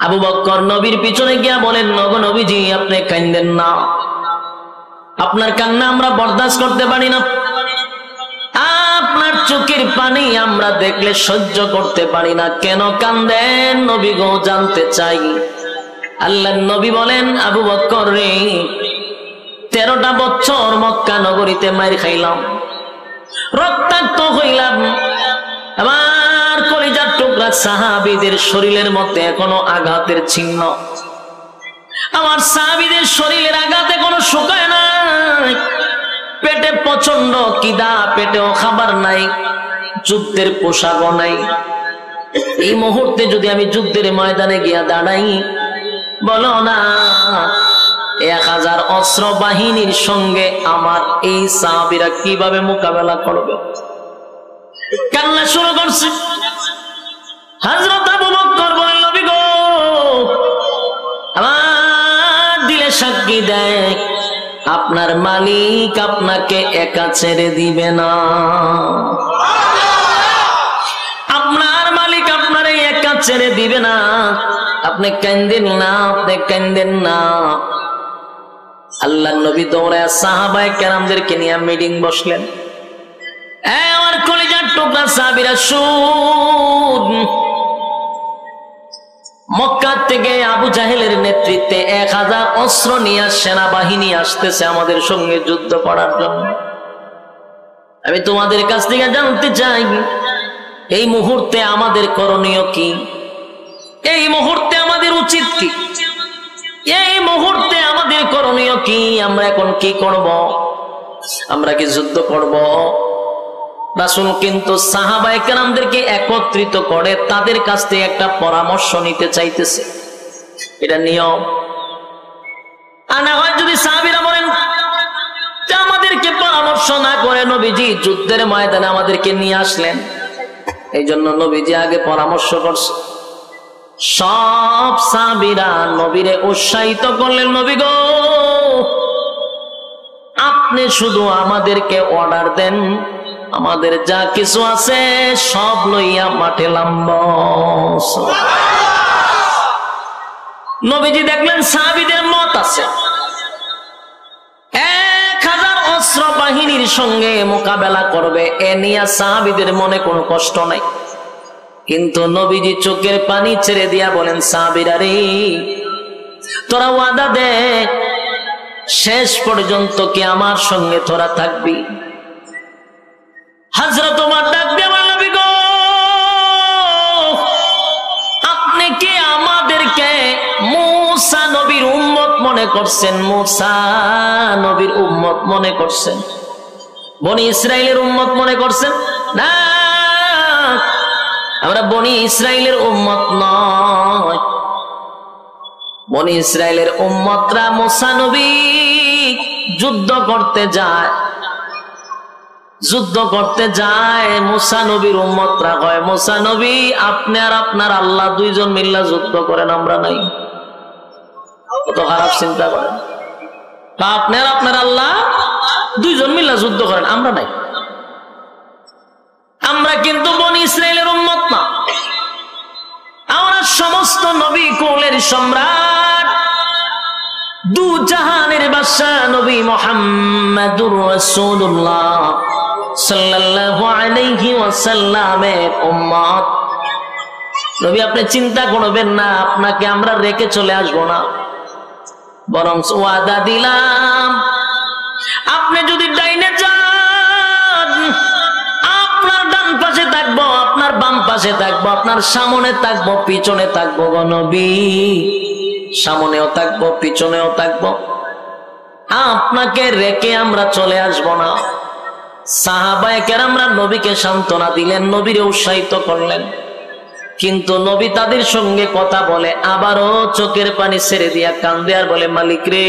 আবু বকর নবীর পিছনে গিয়া বলেন, নগো নবীজি আপনি কাঁদেন না, আপনার কান্না আমরা বরদাস্ত করতে পারি না, আপনার চোখের পানি আমরা দেখলে সহ্য করতে পারি না, কেন কান্দেন নবী গো জানতে চাই। আল্লাহর নবী বলেন, আবু বকর রে, 13টা বছর মক্কা নগরীতে মার খাইলাম, রক্তাক্ত হইলাম, আমার কলিজার টুকরা সাহাবীদের শরীরের মধ্যে এখনো আঘাতের চিহ্ন, আমার সাহাবীদের শরীরের আঘাত এখনো শুকায় নাই, পেটে প্রচন্ড কিদা, পেটেও খাবার নাই, যুদ্ধের পোশাকও নাই। এই মুহূর্তে যদি আমি যুদ্ধের ময়দানে গিয়া দাঁড়াই, বলো না 1000 অস্ত্র বাহিনীর সঙ্গে আমার এই সাহাবীরা কিভাবে মোকাবেলা করবে? কান্না শুরু করছে। হযরত আবু বকর বলেন, নবী গো আমার দিলে সাক্ষী দেয় আপনার মালিক আপনাকে একা ছেড়ে দিবে না, আপনার মালিক আপনারে একা ছেড়ে দিবে না, আপনি কাঁদেন না, আপনি কাঁদেন না। আল্লাহর নবী দৌড়ায় সাহাবায়ে কেরামদেরকে নিয়ে মিটিং বসলেন। আমার কলিজার টুকরা সাহাবীরা শুন, মক্কা থেকে আবু জাহেলের নেতৃত্বে 1000 অস্ত্র নিয়ে সেনাবাহিনী আসতেছে আমাদের সঙ্গে যুদ্ধ করার জন্য। আমি তোমাদের কাছ থেকে জানতে চাই, এই মুহূর্তে আমাদের করণীয় কি? এই মুহূর্তে আমাদের উচিত কি? এই মুহূর্তে আমাদের করণীয় কি? আমরা এখন কি করব? আমরা কি যুদ্ধ করব? রাসূল কিন্তু সাহাবায়ে কেরামদেরকে একত্রিত করে তাদের কাছ থেকে একটা পরামর্শ নিতে চাইতেছে, এটা নিয়ম। আর না হয় যদি সাহাবীরা বলেন যে আমাদেরকে পরামর্শ না করে নবীজি যুদ্ধের ময়দানে আমাদেরকে নিয়ে আসলেন, এই জন্য নবীজি আগে পরামর্শ করছে। সব সাহাবীরা নবীরে উৎসাহিত করলেন, নবী গো আপনি শুধু আমাদেরকে অর্ডার দেন, আমাদের যা কিছু আছে সব লইয়া মাঠে নামব। নবীজি দেখলেন সাহাবীদের মত আছে, 1000 অস্ত্র বাহিনীর সঙ্গে মোকাবেলা করবে, এ নিয়ে সাহাবীদের মনে কোনো কষ্ট নাই। কিন্তু নবীজি চোখের পানি ছেড়ে দিয়া বলেন, সাহাবীরা রে, তোরা ওয়াদা দে শেষ পর্যন্ত কি আমার সঙ্গে তোরা থাকবি? হযরত ওমর ডাক দিয়ে বলেন, নবী গো আপনি কি আমাদেরকে মূসা নবীর উম্মত মনে করছেন? মূসা নবীর উম্মত মনে করছেন? বনি ইসরাইলের উম্মত মনে করছেন? না, আমরা বনি ইসরাইলের উম্মত নয়। বনি ইসরাইলের উম্মতরা মূসা নবী যুদ্ধ করতে যায়, যুদ্ধ করতে যায়, মূসা নবীর উম্মতরা কয়, মূসা নবী আপনি আর আপনার আল্লাহ দুইজন মিল্লা যুদ্ধ করেন, আমরা নাই। কত খারাপ চিন্তা করেন, আপনি আর আপনার আল্লাহ দুইজন মিল্লা যুদ্ধ করেন, আমরা নাই। আমরা কিন্তু বনি ইসরাইলের উম্মত না, আমরা সমস্ত নবী কুলের সম্রাট, দু জাহানের বাদশা নবী মুহাম্মদুর রাসূলুল্লাহ সাল্লাল্লাহু আলাইহি ওয়াসাল্লামের উম্মত। নবী আপনি চিন্তা করবেন না, আপনাকে আমরা রেখে চলে আসবো না, বরং ওয়াদা দিলাম আপনি যদি ডাইনে যান আপনার ডান পাশে থাকবো, আপনার বাম পাশে থাকবো, আপনার সামনে থাকবো, পিছনে থাকবো গো নবী, সামনেও থাকবো, পিছনেও থাকবো, আপনাকে রেখে আমরা চলে আসবো না। সাহাবায়ে কেরামরা নবীকে সান্ত্বনা দিলেন, নবীরে উৎসাহিত করলেন, কিন্তু নবী তাদের সঙ্গে কথা বলে আবারও চোখের পানি ছেড়ে দিয়া কান্দে আর বলে, মালিক রে,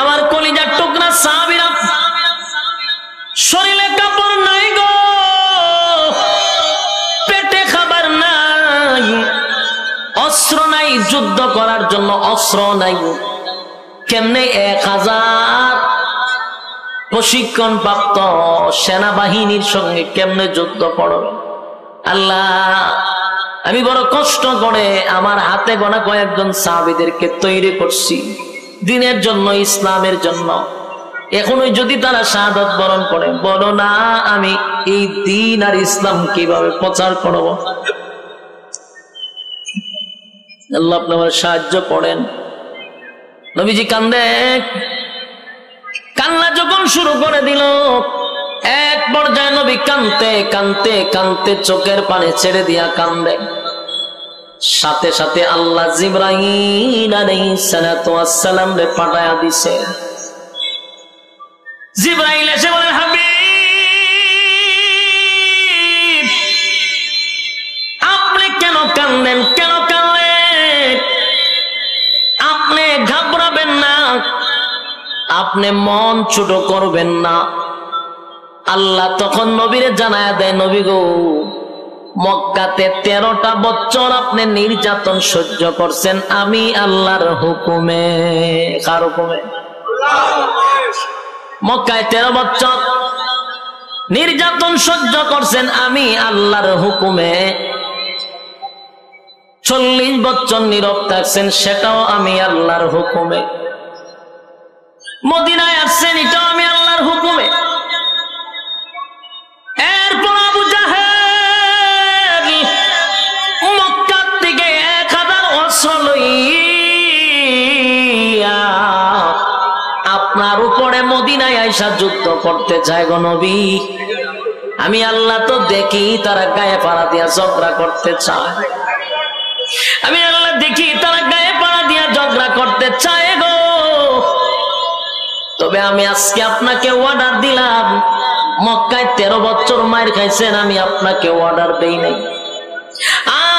আমার কলিজার টুকরা সাহাবীরা শরীরে কাপড় নাই গো, পেটে খাবার নাই, অস্ত্র নাই, যুদ্ধ করার জন্য অস্ত্র নাই, কেমনে 1000 প্রশিক্ষণ প্রাপ্ত সেনাবাহিনীর সঙ্গে কেমনে যুদ্ধ করবে? আল্লাহ আমি বড় কষ্ট করে আমার হাতে গোনা কয়েকজন সাহাবীদেরকে তৈরি করছি দিনের জন্য, ইসলামের জন্য। এখনই যদি তারা শাহাদাত বরণ করে, বলো না আমি এই দ্বীন আর ইসলাম কিভাবে প্রচার করব? আল্লাহ আপনার সাহায্য করেন। নবীজি কান্দে, কান্না যখন শুরু করে দিল, এক পর্যায়ে নবী কাঁদতে কাঁদতে কাঁদতে চোখের পানি ছেড়ে দিয়া কান্দে। সাথে সাথে আল্লাহ জিবরাইল আলাইহিস সালাতু ওয়াস সালাম রে পাঠায়া দিছে। জিবরাইল এসে বলে, হাবিব আপনি কেন কাঁদেন, কেন কাঁদেন? আপনি ঘাবড়াবেন না, আপনি মন ছোট করবেন না। আল্লাহ তখন নবীরে জানায়া দেয়, নবী গো, মক্কাতে 13টা বছর আপনি নির্যাতন সহ্য করছেন আমি আল্লাহর হুকুমে। কার হুকুমে? মক্কায় 13 বছর নির্যাতন সহ্য করছেন আমি আল্লাহর হুকুমে। 40 বছর নীরব থাকছেন, সেটাও আমি আল্লাহর হুকুমে। মদিনায় আসছেন, এটাও আমি আল্লাহর হুকুমে। এরপর আবু জাহেল মক্কা থেকে 1000 অস্ত্র লইয়া আপনার উপরে মদিনায় আইসা যুদ্ধ করতে চায় গো নবী। আমি আল্লাহ তো দেখি তারা গায়ে পাড়া দিয়া ঝগড়া করতে চায়, আমি আল্লাহ দেখি তারা গায়ে পাড়া দিয়া ঝগড়া করতে চায় গো। তবে আমি আজকে আপনাকে অর্ডার দিলাম, মক্কায় 13 বছর মায়ের খাইছেন, আমি আপনাকে অর্ডার দেই নাই।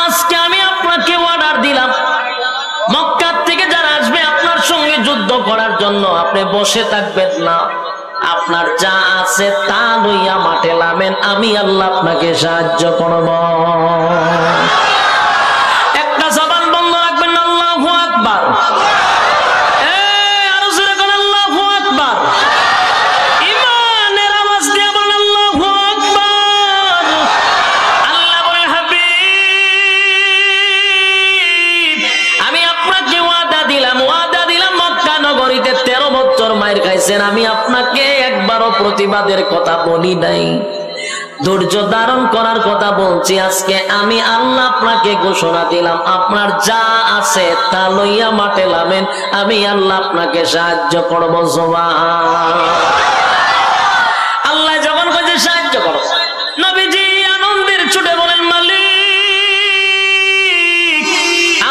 আজকে আমি আপনাকে অর্ডার দিলাম, মক্কা থেকে যারা আসবে আপনার সঙ্গে যুদ্ধ করার জন্য, আপনি বসে থাকবেন না, আপনার যা আছে তা লইয়া মাঠে নামেন, আমি আল্লাহ আপনাকে সাহায্য করব। একটা জবান বন্ধ রাখবেন, আল্লাহু আকবার। আমি আপনাকে একবারও প্রতিবাদের কথা বলি নাই, ধৈর্য ধারণ করার কথা বলছি। আজকে আমি আল্লাহ আপনাকে ঘোষণা দিলাম, আপনার যা আছে তা লইয়া মাঠে নামেন, আমি আল্লাহ আপনাকে সাহায্য করবো। আল্লাহ যখন কইছে সাহায্য করো, নবীজি আনন্দের ছুটে বলেন, মালিক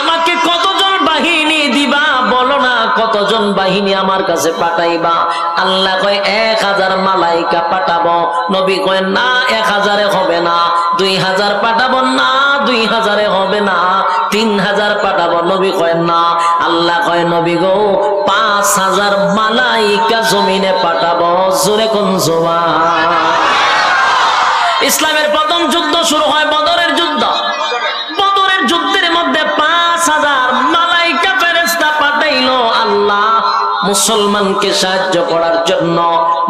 আমাকে কতজন বাহিনী দিবা বলো না, কতজন বাহিনী আমার কাছে পাঠাইবা? আল্লাহ কয় 1000 মালাইকা পাঠাবো। নবী কয় না, 1000 হবে না। 2000 পাঠাবো না, 2000 হবে না। 3000 পাঠাবো। নবী কয় না। আল্লাহ কয়, নবী গো 5000 মালাইকা জমিনে পাঠাবো। জোরে কোন সুবহান। ইসলামের প্রথম যুদ্ধ শুরু হয় বদরের যুদ্ধ। বদরের যুদ্ধের মধ্যে 5000 মালাইকা ফেরেশতা পাঠাইলো আল্লাহ মুসলমানকে সাহায্য করার জন্য।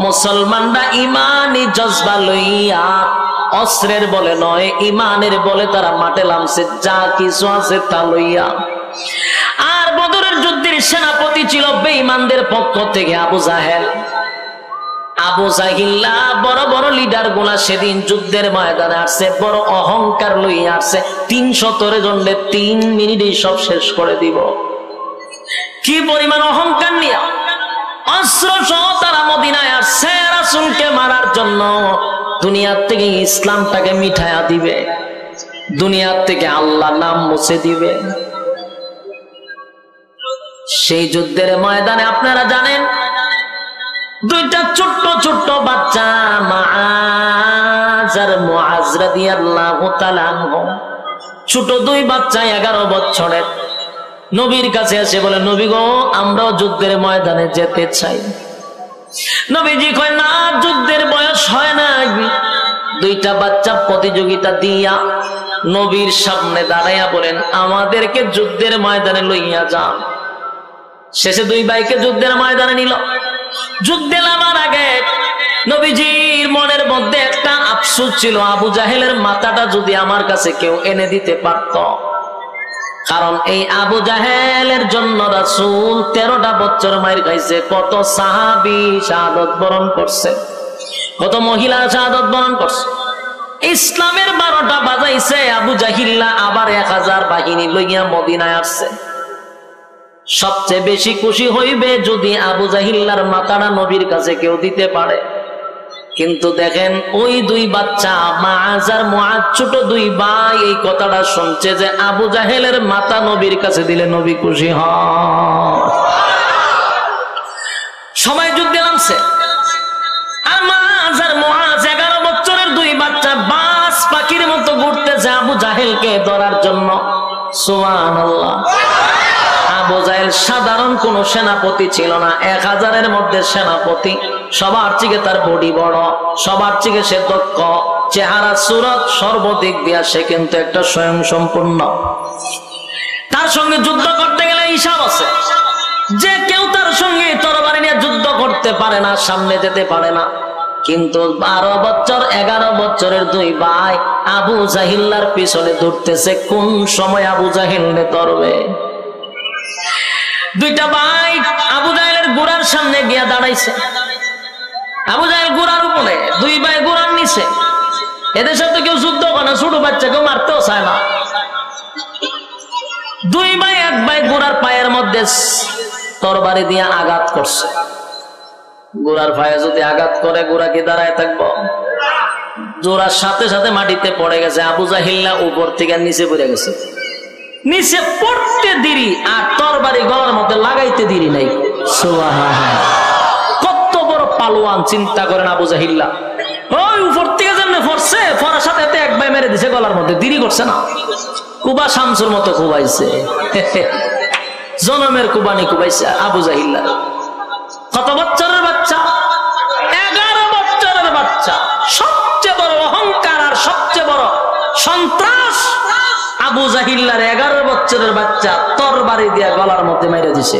মুসলমানরা ইমানি জজবা লইয়া, অস্ত্রের বলে নয়, ইমানের বলে তারা মাঠে নামছে, যা কিছু আছে তা লইয়া। আর বদরের যুদ্ধের সেনাপতি ছিল বেঈমানদের পক্ষ থেকে আবু জাহেল। আবু জাহিল্লা বড় বড় লিডার গুলা সেদিন যুদ্ধের ময়দানে আসছে, বড় অহংকার লইয়া আসছে। 300 জনে 3 মিনিটে সব শেষ করে দিব। কি পরিমাণ অহংকার নিয়ে অস্ত্র সহ তারা মদিনায় আসছে রাসূলকে মারার জন্য। দুনিয়ার থেকে ইসলামটাকে মিঠাইয়া দিবে, দুনিয়ার থেকে আল্লাহ নাম মুছে দিবে। সেই যুদ্ধের ময়দানে আপনারা জানেন, 2টা ছোট্ট ছোট্ট বাচ্চা, মুআজ আর মুআজ রাদিয়াল্লাহু তাআলা আনহু, ছোট 2 বাচ্চা 11 বছরের, নবীর কাছে এসে বলে, নবী গো আমরাও যুদ্ধের ময়দানে যেতে চাই। নবীজি কয় না, যুদ্ধের বয়স হয় না। 2টা বাচ্চা প্রতিযোগিতা দিয়া নবীর সামনে দাঁড়াইয়া বলেন, আমাদেরকে যুদ্ধের ময়দানে লইয়া যান। শেষে 2 ভাইকে যুদ্ধের ময়দানে নিল। যুদ্ধে নামার আগে নবীজির মনের মধ্যে একটা আফসোস ছিল, আবু জাহেলের মাথাটা যদি আমার কাছে কেউ এনে দিতে পারত। কারণ এই আবু জাহেলের জন্য রাসূল 13টা বছর মাইর খাইছে, কত সাহাবী শাহাদাত বরণ করছে, কত মহিলা শাহাদাত বরণ করছে। ইসলামের 12টা বাজাইছে, আবু জাহিল্লা আবার 1000 বাহিনী লইয়া মদিনায় আসছে। সবচেয়ে বেশি খুশি হইবে যদি আবু জাহিল্লার মাথাটা নবীর কাছে কেউ দিতে পারে। কিন্তু দেখেন ওই দুই বাচ্চা মাআজ আর মুআদ, ছোট দুই ভাই, এই কথাটা শুনছে যে আবু জাহেলের মাথা নবীর কাছে দিলে নবী খুশি হন। সবাই যুদ্ধে নামছে। মাআজ আর মুআদ 11 বছরের দুই বাচ্চা বাস পাখির মতো ঘুরতেছে আবু জাহেলকে ধরার জন্য। সুবহানাল্লাহ। আবু জাহেল সাধারণ কোন সেনাপতি ছিল না, 1000-এর মধ্যে সেনাপতি। সবার থেকে তার বডি বড়, সবার থেকে সে দক্ষ, চেহারা সুরত সর্বদিক দিয়া সে কিন্তু একটা স্বয়ং সম্পূর্ণ। তার সঙ্গে যুদ্ধ করতে গেলে হিসাব আছে, যে কেউ তার সঙ্গে তরবারি নিয়ে যুদ্ধ করতে পারে না, সামনে যেতে পারে না। কিন্তু 12 বছর 11 বছরের দুই ভাই আবু জাহিল্লার পিছনে দৌড়তেছে, কোন সময় আবু জাহিলকে ধরবে। দুইটা ভাই আবু জাহেলের ঘোড়ার সামনে গিয়া দাঁড়াইছে। আবু জাহেল ঘোড়ার উপরে, দুই ভাই ঘোড়ার নিচে। এদের সাথে কেউ যুদ্ধ করে না, ছোট বাচ্চাকেও মারতেও চায় না। দুই ভাই এক ভাই ঘোড়ার পায়ের মধ্যে তরবারি দিয়ে আঘাত করছে। ঘোড়ার পায়ে যদি আঘাত করে ঘোড়া কি দাঁড়ায় থাকবো? জোড়ার সাথে সাথে মাটিতে পড়ে গেছে। আবু জাহিল্লা উপর থেকে নিচে পড়ে গেছে। নিচে পড়তে দেরি আর তরবারি গলার মধ্যে লাগাইতে দেরি নাই। সুবহানাল্লাহ। কত বড় পালোয়ান চিন্তা করেন আবু জাহিল্লা। ওই উপর থেকে যেমন পড়ছে, পড়ার সাথে এক ভাই মেরে দিছে গলার মধ্যে, দেরি করছে না। কুবা শামসুর মতো কুবাইছে, জনমের কুবানি কুবাইছে আবু জাহিল্লা। কত বছরের বাচ্চা? 11 বছরের বাচ্চা। সবচেয়ে বড় অহংকার আর সবচেয়ে বড় সন্ত্রাস আবু জাহিল্লার 11 বছরের বাচ্চা তরবারি দিয়া গলার মধ্যে মেরে দিছে।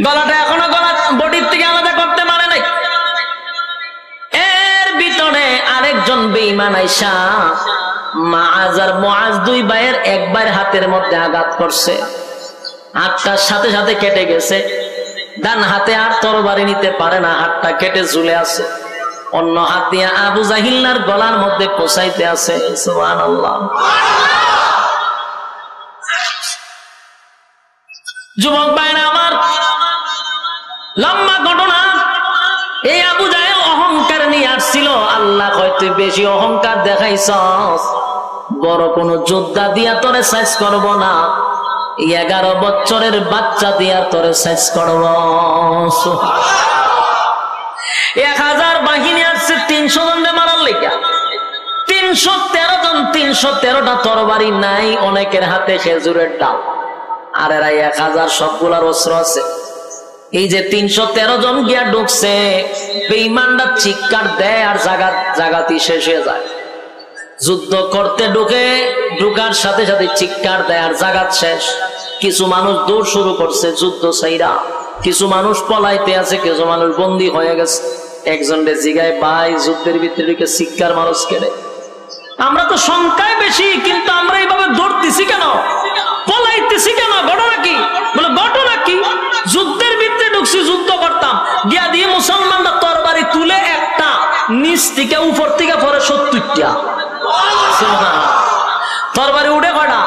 গলাটা এখনো গলা বডির থেকে আলাদা করতে পারে নাই। এর ভিতরে আরেকজন বেঈমান আইসা মাআজ আর মুআজ দুই ভাইয়ের একবার হাতের মধ্যে আঘাত করছে। হাতটার সাথে সাথে কেটে গেছে। ডান হাতে আর তরবারি নিতে পারে না, হাতটা কেটে ঝুলে আছে। অন্য হাত দিয়ে আবু জাহিল্লার গলার মধ্যে পৌঁছাইতে আছে। সুবহানাল্লাহ। যুবক ভাইরা আমার, লম্বা ঘটনা। এই আবু জাহেল অহংকার নিয়ে আসছিল। আল্লাহ কয় তুই বেশি অহংকার দেখাইছস, বড় কোন যোদ্ধা দিয়া তোরে সাইজ করব না, 11 বছরের বাচ্চা দিয়া তোরে সাইজ করব। 1000 বাহিনী আসছে 300 জনকে মারার লেগা। 313 জন, 313টা তরবারি নাই, অনেকের হাতে খেজুরের ডাল। আর এরা 1000 সবগুলার অস্ত্র আছে। এই যে 313 জন গিয়া ঢুকছে, বেঈমানরা চিৎকার দেয় আর জাগাতি শেষ হয়ে যায়। যুদ্ধ করতে ঢুকার সাথে সাথে চিৎকার দেয় আর জাগাত শেষ। কিছু মানুষ দৌড় শুরু করছে যুদ্ধ ছাইরা, কিছু মানুষ পলাইতে আছে, কিছু মানুষ বন্দী হয়ে গেছে। একজনকে জিগায়, ভাই যুদ্ধের ভিতরে চিৎকার মানুষ কেড়ে, আমরা তো সংখ্যায় বেশি, কিন্তু আমরা এইভাবে দৌড়তেছি কেন, পলাইতেছি কেন, ঘটনা কি? বলে ঘটনা কি, যুদ্ধের ভিতরে ঢুকছি, যুদ্ধ করতাম, গিয়া দিয়ে মুসলমানরা তরবারি তুলে একটা নিচ থেকে উপর থেকে পরে 70টা তরবারি উঠে কটা,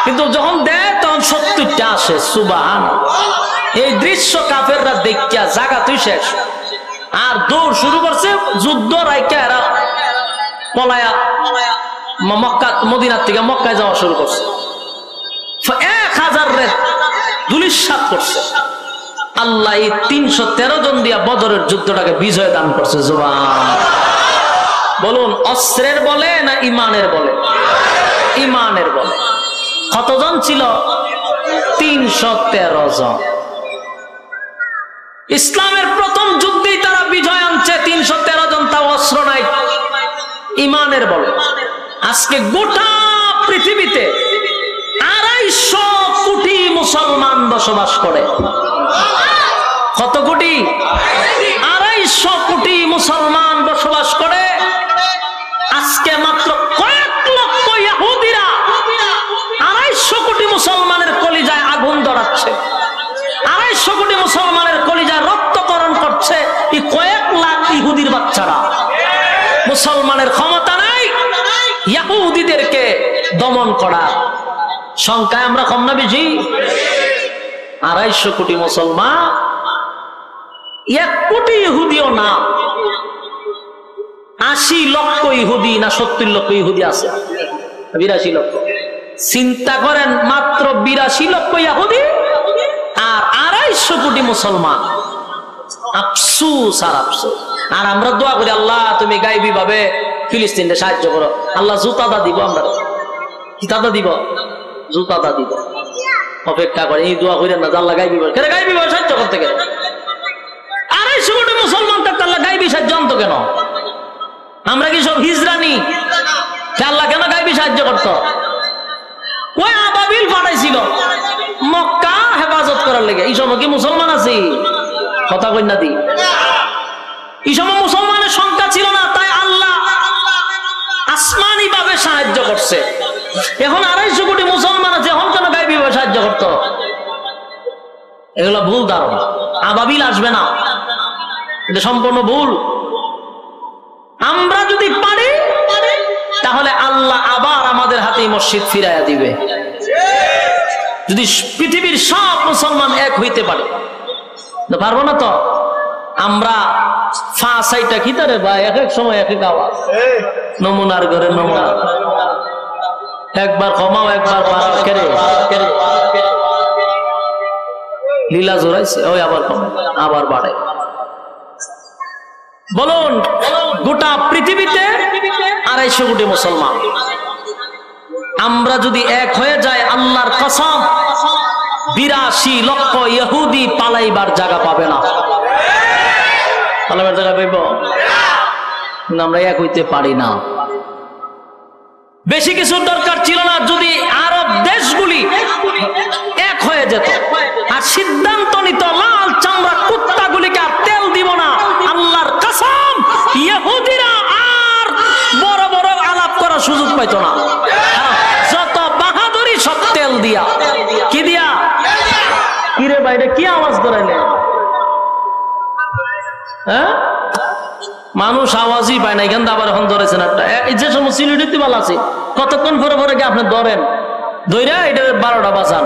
কিন্তু যখন দেয় তখন 70টা আসে। সুবহানাল্লাহ। এই দৃশ্য কাফেররা দেখিয়া জাগাতুই শেষ। আর দৌড় শুরু করছে, যুদ্ধ রাইকা এরা পলায়া মক্কা, মদিনার থেকে মক্কায় যাওয়া শুরু করছে। 1000 রে ধুলিস্যাৎ করছে। আল্লাহ এই 313 জন দিয়া বদরের যুদ্ধটাকে বিজয় দান করছে। সুবহানাল্লাহ। বলুন অস্ত্রের বলে না ইমানের বলে? ইমানের বলে। কতজন ছিল? 313 জন। ইসলামের প্রথম যুদ্ধেই তারা বিজয় আনছে। 313 জন, তাও অস্ত্র নাই, ইমানের বলে। আজকে গোটা পৃথিবীতে 250 কোটি মুসলমান বসবাস করে। কত কোটি? দমন করা সংখ্যায় আমরা কম না বেশি? 250 কোটি মুসলমান, 1 কোটি ইহুদিও না, 80 লক্ষ ইহুদি না 70 লক্ষ ইহুদি আছে? 82 লক্ষ। চিন্তা করেন, মাত্র 82 লক্ষ ইহুদি আর 250 কোটি মুসলমান। আফসোস আর আফসোস। আর আমরা দোয়া করি, আল্লাহ তুমি গায়বী ভাবে ফিলিস্তিনকে সাহায্য করো। আল্লাহ জুতাদা দিব, আমরা কি দাদা দিব? জুতাদা দিব। অপেক্ষা করে এই দোয়া করেন না, আল্লাহ গায়বী ভাবে, কেন গায়বী ভাবে সাহায্য করতে গেলে 250 কোটি মুসলমান থাকতে আল্লাহ গায়বী সাহায্য আনতো কেন? আমরা কি সব হিজরানি? আল্লাহ কেন গায়বী সাহায্য করতো? ওই আবাবিল পাঠাইছিল মক্কা হেফাজত করার লেগে। এই সময় কি মুসলমান আছে? কথা কই না দি? এই সময় মুসলমানের সংখ্যা ছিল না, তাই আল্লাহ আসমানি ভাবে সাহায্য করছে। এখন 250 কোটি মুসলমান আছে, এখন কেন গায়বী ভাবে সাহায্য করতো? এগুলো ভুল ধারণা। আবাবিল আসবে না, এটা সম্পূর্ণ ভুল। আমরা যদি পারি তাহলে আল্লাহ আবার আমাদের হাতে মসজিদ ফিরাইয়া দিবে। যদি পৃথিবীর সব মুসলমান এক হইতে পারে, পারবো না তো? আমরা ফাঁসাইটা কি তারে ভাই, এক এক সময় এক এক আওয়াজ, নমুনার ঘরে নমুনা, একবার ক্ষমাও একবার বাড়াও, কেরে কেরে লীলা জোরাইছে, ওই আবার কমে আবার বাড়ে। বলুন, গোটা পৃথিবীতে 250 কোটি মুসলমান, আমরা যদি এক হয়ে যায়, আল্লাহর কসম 82 লক্ষ ইহুদি পালাইবার জায়গা পাবে না। পালাইবার জায়গা পাইব? আমরা এক হইতে পারি না। বেশি কিছু দরকার ছিল না, যদি আরব দেশগুলি এক হয়ে যেত আর সিদ্ধান্ত নিত লাল চামড়া কুত্তাগুলিকে আর তেল দিব না, আল্লাহর কসম ইহুদিরা আর বড় বড় আলাপ করার সুযোগ পাইতো না। যত বাহাদুরি সব তেল দিয়া। কি দিয়া? কিরে বাইরে কি আওয়াজ করাইলে? হ্যাঁ, মানুষ আওয়াজই পায় না। এখান আবার এখন ধরেছেন একটা, এই যে সমস্ত সিলিউরিটি মাল আছে, কতক্ষণ পরে পরে গিয়ে আপনি ধরেন, ধৈরা এটা 12টা বাজান,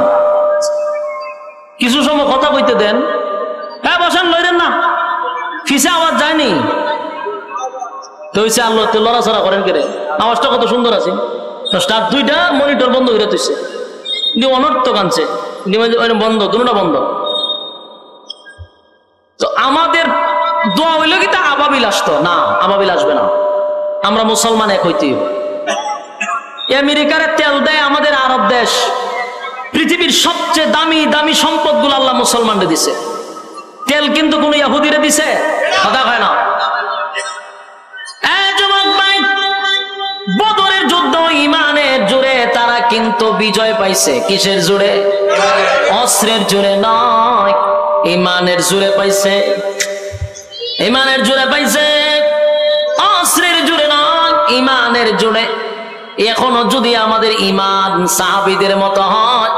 কিছু সময় কথা কইতে দেন। হ্যাঁ বসেন, লইরেন না, ফিসে আওয়াজ যায়নি তো হইছে। আল্লাহ তো লড়াচড়া করেন কেড়ে, আওয়াজটা কত সুন্দর আছে। স্টার 2টা মনিটর বন্ধ হয়ে তুইছে, অনর্থ কানছে বন্ধ, দুটা বন্ধ। তো আমাদের দোয়া হইল কি তা আবাবিল আসতো না? আবাবিল আসবে না, আমরা মুসলমান এক হইতে। আমেরিকার তেল দেয় আমাদের আরব দেশ, পৃথিবীর সবচেয়ে দামি দামি সম্পদ গুলো আল্লাহ মুসলমানদের দিছে। তেল কিন্তু কোন ইহুদিরে দিছে? কথা হয় না। বদরের যুদ্ধ ইমানের জোরে তারা কিন্তু বিজয় পাইছে। কিসের জোরে? অস্ত্রের জোরে নয়, ইমানের জোরে পাইছে। ইমানের জোরে পাইছে, অস্ত্রের জোরে নয়, ইমানের জোরে। এখনো যদি আমাদের ইমান সাহাবীদের মতো হয়,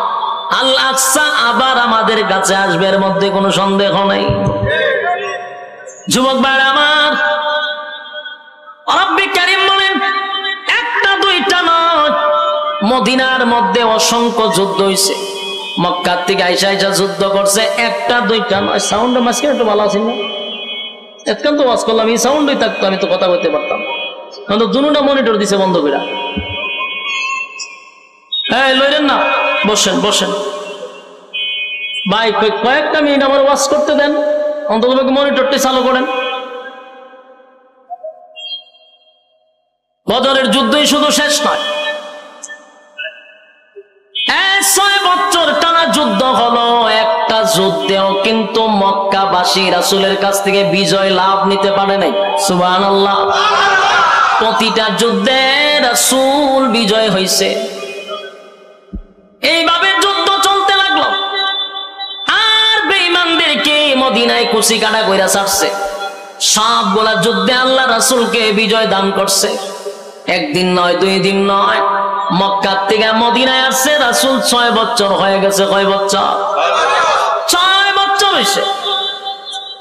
আল আকসা আবার আমাদের কাছে আসবে, এর মধ্যে কোনো সন্দেহ নেই। যুবক ভাই আমার, রব্বি কারীম বলেন, একটা দুইটা নয়, মদিনার মধ্যে অসংখ্য যুদ্ধ হয়েছে। মক্কার থেকে আইসা আইসা যুদ্ধ করছে, একটা দুইটা নয়। সাউন্ডের মাঝখানে একটু ভালো আছে না? এতক্ষণ তো ওয়াজ করলাম, এই সাউন্ডই থাকতো, আমি তো কথা বলতে পারতাম। কিন্তু দুটা মনিটর দিছে বন্ধ করে। হ্যাঁ লইলেন না, বসেন বসেন ভাই, কয়েকটা মিনিট আমার ওয়াজ করতে দেন, অন্তত মনিটরটি চালু করেন। বদরের যুদ্ধই শুধু শেষ নয়, 6 বছর টানা যুদ্ধ হলো। একটা যুদ্ধেও কিন্তু মক্কাবাসী রাসূলের কাছ থেকে বিজয় লাভ নিতে পারে নাই। সুবহানাল্লাহ। প্রতিটা যুদ্ধে রাসূল বিজয় হয়েছে। এইভাবে যুদ্ধ চলতে লাগলো, আর বেঈমানদেরকে মদিনায় কুচি কাটা কইরা ছাড়ছে। সবগুলা যুদ্ধে আল্লাহ রাসূলকে বিজয় দান করছে। একদিন নয়, 2 দিন নয়, মক্কা থেকে মদিনায় আসছে রাসূল 6 বছর হয়ে গেছে। কয় বছর? 6 বছর হয়েছে।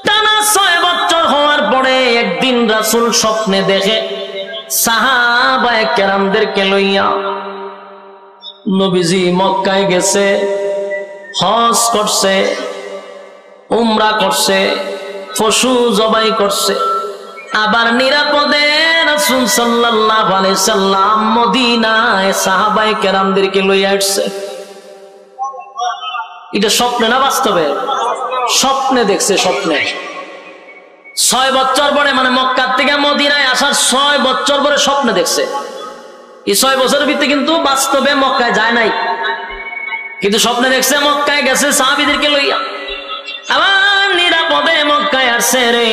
টানা 6 বছর হওয়ার পরে একদিন রাসূল স্বপ্নে দেখে সাহাবায়ে কেরামদেরকে লইয়া নবীজি মক্কায় গেছে, হজ করছে, উমরা করছে, পশু জবাই করছে, আবার নিরাপদে রাসূল সাল্লাল্লাহু আলাইহি সাল্লাম মদিনায় সাহাবায়ে কেরামদেরকে লইয়া আসছে। এটা স্বপ্নে না বাস্তবে? স্বপ্নে দেখছে, স্বপ্নে। 6 বছর পরে, মানে মক্কা থেকে মদিনায় আসার 6 বছর পরে স্বপ্নে দেখছে। এই 6 বছরের ভিতরে কিন্তু বাস্তবে মক্কায় যায় নাই, কিন্তু স্বপ্নে দেখছে মক্কায় গেছে সাহাবীদেরকে লইয়া, আবার নিরাপদে মক্কায় আসছে রে,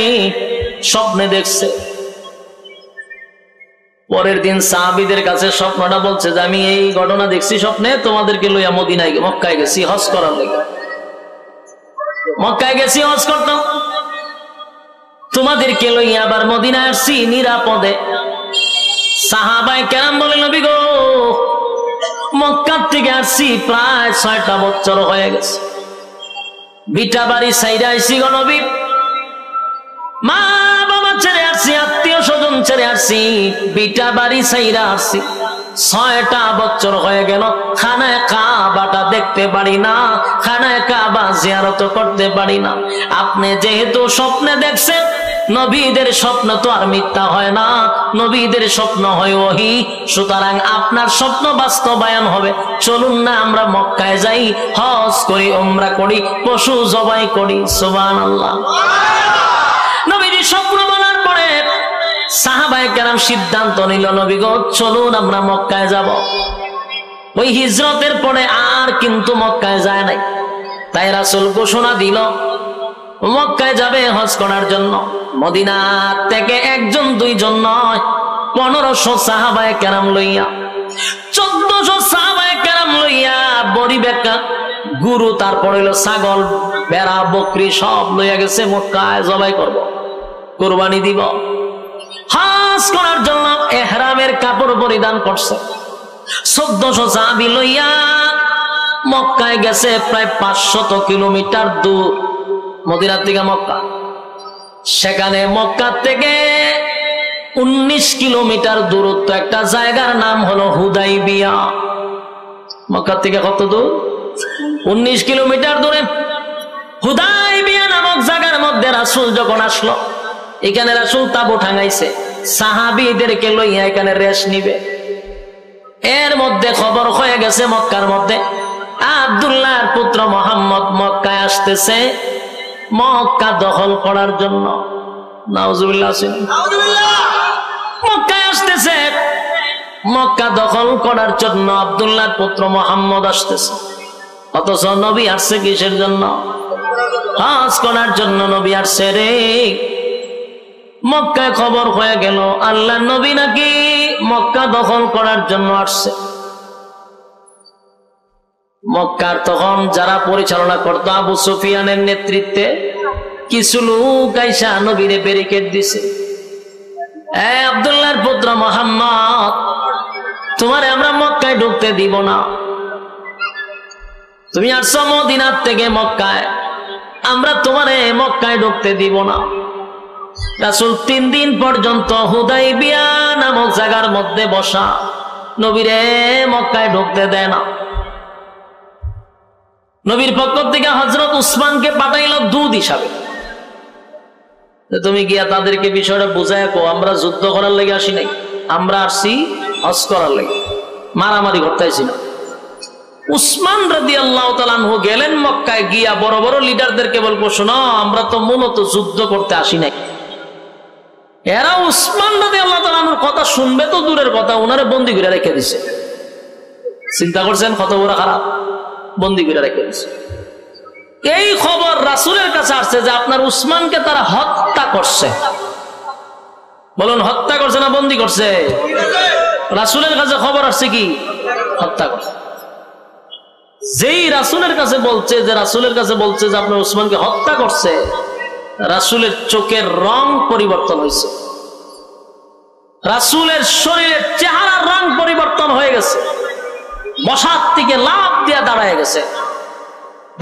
স্বপ্নে দেখছে। পরের দিন সাহাবীদের কাছে স্বপ্নটা বলছে যে আমি এই ঘটনা দেখছি স্বপ্নে, তোমাদেরকে লইয়া মদিনায় মক্কায় গেছি হজ করার লেগে, মক্কায় গেছি হজ করতাম, তোমাদেরকে লইয়া আবার মদিনায় আসছি নিরাপদে। সাহাবায়ে কেরাম বলে নবী গো, মক্কা থেকে আসছি প্রায় 6টা বছর হয়ে গেছে, ভিটা বাড়ি সাইরা আইছি গো নবী, মা বাবা ছেড়ে আসছি, আত্মীয় স্বজন ছেড়ে আসছি, ভিটা বাড়ি সাইরা আসছি, 6টা বছর হয়ে গেল, খানায় কাবাটা দেখতে পারি না, খানায় কাবা জিয়ারত করতে পারি না। আপনি যেহেতু স্বপ্নে দেখছেন, নবীদের স্বপ্ন তো আর মিথ্যা হয় না, নবীদের স্বপ্ন হয় ওহী, সুতরাং আপনার স্বপ্ন বাস্তবায়ন হবে। চলুন না আমরা মক্কায় যাই, হজ করি, উমরা করি, পশু জবাই করি। সুবহানাল্লাহ। নবীর স্বপ্ন বলার পরে সাহাবায়ে কেরাম সিদ্ধান্ত নিল, নবী গো চলুন আমরা মক্কায় যাব। ওই হিজরতের পরে আর কিন্তু মক্কায় যায় নাই, তাই রাসূল ঘোষণা দিল মক্কায় যাবে হজ করার জন্য। মদিনা থেকে 1 2 জন নয়, 1500 সাহাবায়ে কেরাম লইয়া, 1400 সাহাবায়ে কেরাম লইয়া, বড়ি বেকা গুরু, তারপর হইল ছাগল, ভেড়া, বকরি সব লইয়া গেছে মক্কায় জবাই করব, কুরবানি দিব। হজ করার জন্য ইহরামের কাপড় পরিধান করছে। 1400 সাহাবী লইয়া মক্কায় গেছে, প্রায় 500 কিলোমিটার দূর মদিনা থেকে মক্কা। সেখানে মক্কা থেকে 19 কিলোমিটার দূরত্ব একটা জায়গার নাম হলো হুদাইবিয়া। মক্কা থেকে কত দূর? 19 কিলোমিটার দূরে হুদাইবিয়া নামক জায়গার মধ্যে রাসূল যখন আসলো, এখানে রাসূল তাবু টাঙাইছে, সাহাবীদেরকে লইয়া এখানে রেশ নিবে। এর মধ্যে খবর হয়ে গেছে মক্কার মধ্যে আব্দুল্লাহর পুত্র মুহাম্মদ মক্কায় আসতেছে মক্কা দখল করার জন্য। নাউজুবিল্লাহ। মক্কায় আসতেছে মক্কা দখল করার জন্য, আব্দুল্লাহর পুত্র মুহাম্মদ আসতেছে। অথচ নবী আসছে কিসের জন্য? হজ করার জন্য নবী আসছে রে। মক্কায় খবর হয়ে গেল আল্লাহর নবী নাকি মক্কা দখল করার জন্য আসছে। মক্কার তখন যারা পরিচালনা করতো আবু সুফিয়ানের নেতৃত্বে কিছু লোক আইসা নবীরে ব্যারিকেড দিছে, আব্দুল্লাহর পুত্র মুহাম্মদ, তোমারে আমরা মক্কায় ঢুকতে দিব না, তুমি আসছো মদিনার থেকে মক্কায়, আমরা তোমারে মক্কায় ঢুকতে দিব না। রাসূল 3 দিন পর্যন্ত হুদাইবিয়া নামক জায়গার মধ্যে বসা, নবীরে মক্কায় ঢুকতে দেয় না। নবীর পক্ষ থেকে হযরত উসমানকে পাঠাইলো দূত হিসাবে, তুমি গিয়া তাদেরকে বিষয়টা বুঝায় কো, আমরা যুদ্ধ করার লাগি আসি নাই, আমরা আসছি হজ করার লাগি, মারামারি করতে আইছি না। উসমান রাদিয়াল্লাহু তাআলা আনহু গেলেন মক্কায়, গিয়া বড় বড় লিডারদেরকে বলবো, শোনো আমরা তো মূলত যুদ্ধ করতে আসি নাই। এরা উসমান রাদিয়াল্লাহু তাআলা আনহুর কথা শুনবে তো দূরের কথা, ওনারে বন্দী করে রেখে দিছে। চিন্তা করছেন কত বড় খারাপ, বন্দী করে রেখে দিছে। এই খবর রাসূলের কাছে আসছে যে আপনার উসমানকে তারা হত্যা করছে। বলুন হত্যা করছে না বন্দী করছে? রাসূলের কাছে খবর আসছে কি হত্যা করছে। যেই রাসূলের কাছে বলছে যে আপনার উসমানকে হত্যা করছে, রাসূলের চোখের রং পরিবর্তন হয়েছে, রাসূলের শরীরের চেহারার রং পরিবর্তন হয়ে গেছে, বসার থেকে লাফ দিয়ে দাঁড়ায় গেছে।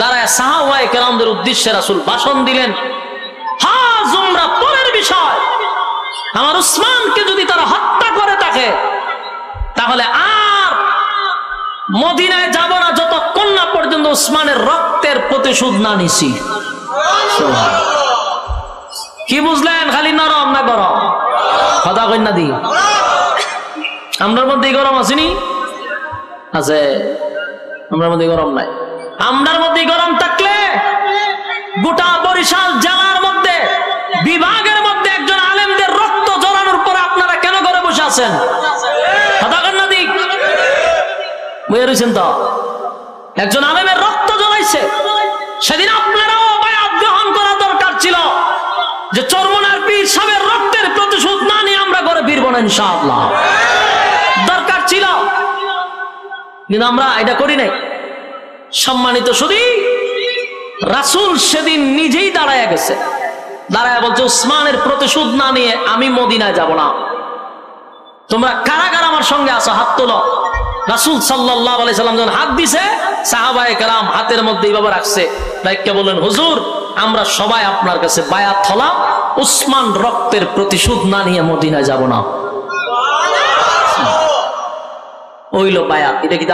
দাঁড়ায় সাহাবায়ে কেরামদের উদ্দেশ্যে রাসূল ভাষণ দিলেন, হজ উমরা পরের বিষয়, আমার উসমানকে যদি তারা হত্যা করে থাকে তাহলে আর মদিনায় যাব না যতক্ষণ না পর্যন্ত উসমানের রক্তের প্রতিশোধ না নিছি। কি বুঝলেন? খালি নরম না গরম? কথা কই না দি আমরার মধ্যে গরম আসেনি? আছে, আমরার মধ্যে গরম নাই। আমরার মধ্যে গরম থাকলে গোটা বরিশাল জেলার মধ্যে বিভাগের মধ্যে একজন আলেমদের রক্ত ঝরানোর পর আপনারা কেন ঘরে বসে আছেন? কথা কই না দি বুঝে রয়েছেন তো? একজন আলেমের রক্ত জ্বলাইছে, সেদিন আপনারাও বায়াত গ্রহণ করা দরকার ছিল যে চরমনার পীর সাহেবের রক্তের প্রতিশোধ না নিয়ে আমরা ঘরে ফিরবো না ইনশাআল্লাহ। দরকার ছিল, কিন্তু আমরা এটা করি নাই। সম্মানিত শুধু রাসূল সেদিন নিজেই দাঁড়ায় গেছে, দাঁড়ায় বলছে উসমানের প্রতিশোধ না নিয়ে আমি মদিনায় যাব না। তোমরা কারা কারা আমার সঙ্গে আসো? হাত তোলো। রাসূল সাল্লাল্লাহু আলাইহি সাল্লাম যখন হাত দিছে, সাহাবায়ে কেরাম হাতের মধ্যে এইভাবে রাখছে, রাইখা বললেন হুজুর আমরা সবাই আপনার কাছে বায়াত হলাম, উসমান রক্তের প্রতিশোধ না নিয়ে মদিনায় যাব না। ওইলো বায়াত। এটা কি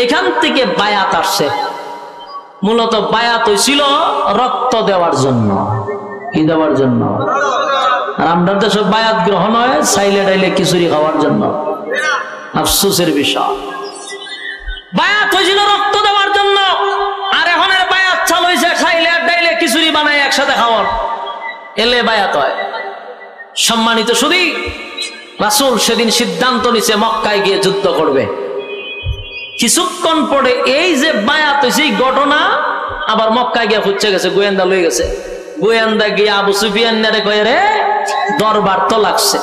এখান থেকে বায়াত আসছে। মূলত বায়াত হইছিল রক্ত দেওয়ার জন্য। কি দেওয়ার জন্য? আর আমরা তো সব বায়াত গ্রহণ হয় সাইলে ডাইলে খিচুড়ি খাওয়ার জন্য। আফসোসের বিষয়, বায়াত হয়েছিল রক্ত দেওয়ার জন্য, আর এখন বায়াত চালু হয়েছে খাইলে ডাইলে খিচুড়ি বানায় একসাথে খাওয়ার, এলে বায়াত হয়। সম্মানিত শুধু রাসূল সেদিন সিদ্ধান্ত নিছে মক্কায় গিয়ে যুদ্ধ করবে। কিছুক্ষণ পরে এই যে বায়াত হয়েছে এই ঘটনা আবার মক্কায় গিয়ে ফুচ্ছে গেছে, গোয়েন্দা লয়ে গেছে। গোয়েন্দা গিয়ে আবু সুফিয়ান কয়ে রে দরবার তো লাগছে,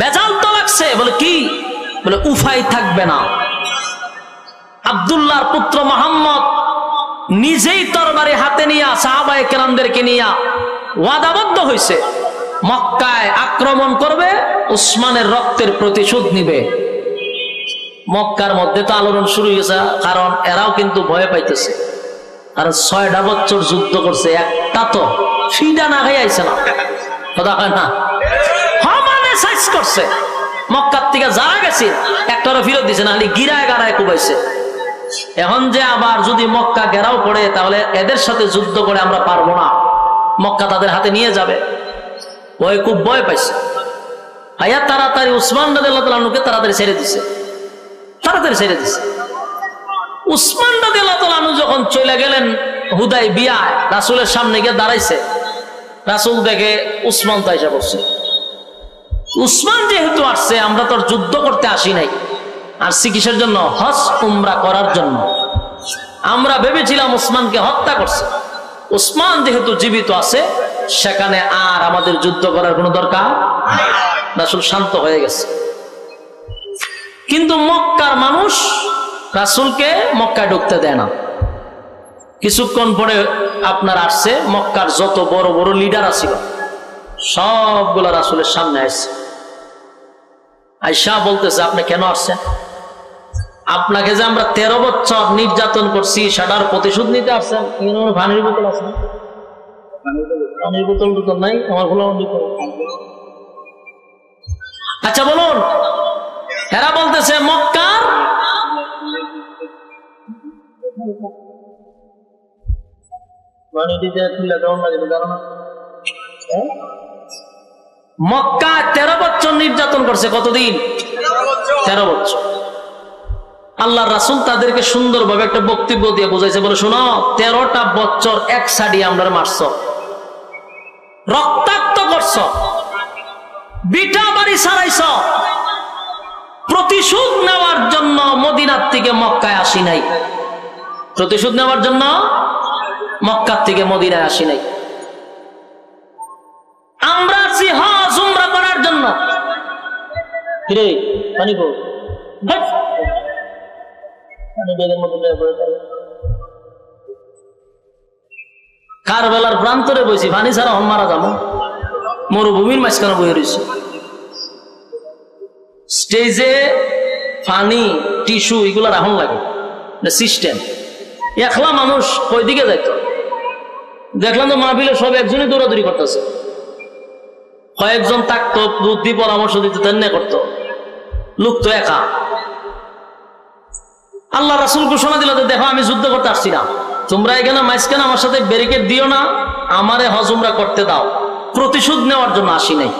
বেজাল তো লাগছে। বলে কি? বলে উফাই থাকবে না। আব্দুল্লাহর পুত্র মুহাম্মদ নিজেই তরবারি হাতে নিয়ে সাহাবায়ে কেরামদেরকে নিয়ে ওয়াদাবদ্ধ হয়েছে মক্কায় আক্রমণ করবে, উসমানের রক্তের প্রতিশোধ নিবে। মক্কার মধ্যে তো আলোড়ন শুরু হয়েছে, কারণ এরাও কিন্তু ভয় পাইতেছে। আর 6টা বছর যুদ্ধ করছে, একটা তো ফিডা না খাই আইছে না। কথা হয় না? সমানে সাইজ করছে। মক্কার থেকে যারা গেছে একটারও ফিরত দিছে না, গিরায় গাড়ায় কুবাইছে। এখন যে আবার যদি মক্কা ঘেরাও পড়ে, তাহলে এদের সাথে যুদ্ধ করে আমরা পারবো না, মক্কা তাদের হাতে নিয়ে যাবে। ওই খুব ভয় পাইছে। আয়া তাড়াতাড়ি উসমান রাদিয়াল্লাহু তাআলা আনহুকে তাড়াতাড়ি ছেড়ে দিছে, তাড়াতাড়ি ছেড়ে দিছে। উসমান রাদিয়াল্লাহু তাআলা আনহু যখন চলে গেলেন হুদায়বিয়ায়, রাসূলের সামনে গিয়ে দাঁড়াইছে। রাসূল দেখে উসমান তো এসে বসছে। উসমান যেহেতু আসছে, আমরা তো যুদ্ধ করতে আসি নাই, আসছি কিসের জন্য? হজ উমরা করার জন্য। আমরা ভেবেছিলাম উসমানকে হত্যা করছে। উসমান যেহেতু জীবিত আছে, সেখানে আর আমাদের যুদ্ধ করার কোনো দরকার। রাসূল শান্ত হয়ে গেছে। কিন্তু মক্কার মানুষ রাসূলকে মক্কায় ঢুকতে দেয় না। কিছুক্ষণ পরে আপনার আসছে, মক্কার যত বড় বড় লিডার আছিল সবগুলা রাসূলের সামনে আসছে। আয়েশা বলতেছে আপনি কেন আসছেন? আপনাকে যে আমরা 13 বছর নির্যাতন করছি সেটার প্রতিশোধ নিতে আসছেন। পানির বোতল আছে? পানির বোতল তো নাই আমার ভুল। আচ্ছা বলুন, এরা বলতেছে মক্কার মক্কা 13 বছর নির্যাতন করছে। কতদিন? 13 বছর। আল্লাহর রাসূল তাদেরকে সুন্দরভাবে একটা বক্তব্য দিয়ে বোঝাইছে। বলে শোনো, 13টা বছর এক সাইডে আমরা মারছ, রক্তাক্ত করছ, বিটা বাড়ি ছাড়াইছ। প্রতিশোধ নেওয়ার জন্য মদিনার থেকে মক্কায় আসি নাই, প্রতিশোধ নেওয়ার জন্য মক্কার থেকে মদিনায় আসি নাই। আমরা আসি হজ উমরা করার জন্য। কারবালার প্রান্তরে বসি, পানি ছাড়া হম মারা যাবো। মরুভূমির মাঝখানে বয়ে রয়েছে। স্টেজে পানি, টিস্যু এগুলো রাখুন লাগে সিস্টেম। একলা মানুষ কই দিকে যাইত? দেখলাম তো মাহফিলে সব একজনই দৌড়াদৌড়ি করতেছে। কয়েকজন থাকতো, বুদ্ধি পরামর্শ দিতে তেমনি করতো। লোক তো একা। আল্লাহ রাসূল ঘোষণা দিল যে দেখো আমি যুদ্ধ করতে আসছি না, তোমরা এখানে মাঝখানে আমার সাথে ব্যারিকেড দিও না, আমারে হজ উমরা করতে দাও, প্রতিশোধ নেওয়ার জন্য আসি নাই।